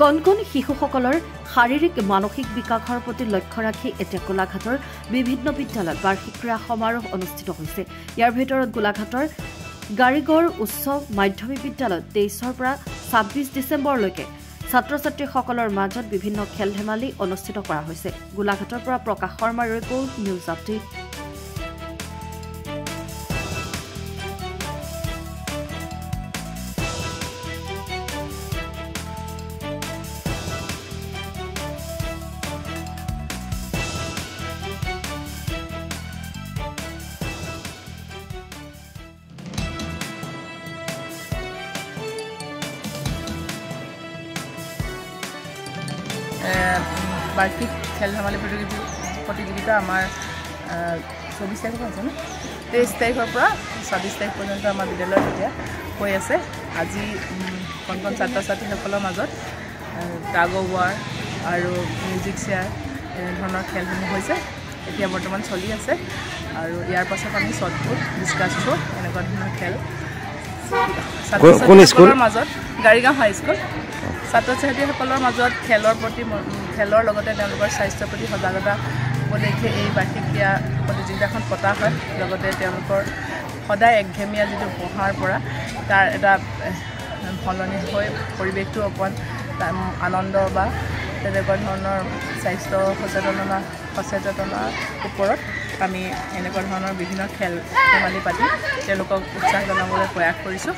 কণ শিশুসকলৰ শাৰীৰিক মানসিক বিকাশৰ প্ৰতি লক্ষ্য ৰাখি এতিয়া গোলাঘাটৰ বিভিন্ন বিদ্যালয়ত বাৰ্ষিক ক্ৰীড়া সমাৰোহ অনুষ্ঠিত হৈছে। ইয়াৰ ভিতৰত গোলাঘাটৰ গাৰিগড় উচ্চ মাধ্যমিক বিদ্যালয়ত 23ৰ পৰা 26 ডিচেম্বৰলৈকে ছাত্ৰ-ছাত্ৰীসকলৰ মাজত বিভিন্ন খেল-ধেমালি অনুষ্ঠিত কৰা হৈছে। গোলাঘাটৰ পৰা প্ৰকাশ শৰ্মাৰ ৰিপৰ্ট, নিউজ আপডেট। বাৰ্ষিক খেল ধেমালি প্ৰতিযোগিতা আমাৰ 24 তাৰিখৰ আছে ন, 23 তাৰিখৰ পৰা 26 তাৰিখ পৰ্যন্ত আমাৰ বিদ্যালয়ত এতিয়া হৈ আছে। আজি কণ ছাত্ৰ ছাত্ৰীসকলৰ মাজত টাগ অফ ৱাৰ আৰু মিউজিক চেয়াৰ এনেধৰণৰ খেলসমূহ হৈছে এতিয়া বৰ্তমান চলি আছে। আৰু ইয়াৰ পাছত আমি শ্বটপুট, ডিছকাছ থ্ৰ' এনেকুৱা ধৰণৰ খেল ছাত্ৰ-ছাত্ৰীসকলৰ মাজত গাৰিগাঁও হাইস্কুল ছাত্ৰ-ছাত্ৰীসকলৰ মাজত খেলৰ লগতে তেওঁলোকৰ স্বাস্থ্যৰ প্ৰতি সজাগতা উপলক্ষে এই বাৰ্ষিক ক্ৰীড়া প্ৰতিযোগিতাখন পতা হয়। লগতে তেওঁলোকৰ সদায় একঘেমীয়া যিটো পঢ়াৰ পৰা তাৰ এটা সলনি হৈ পৰিৱেশটো অকণ আনন্দ বা তেনেকুৱা ধৰণৰ স্বাস্থ্য সচেতনতাৰ ওপৰত আমি এনেকুৱা ধৰণৰ বিভিন্ন খেল ধেমালি পাতি তেওঁলোকক উৎসাহ জনাবলৈ প্ৰয়াস কৰিছোঁ।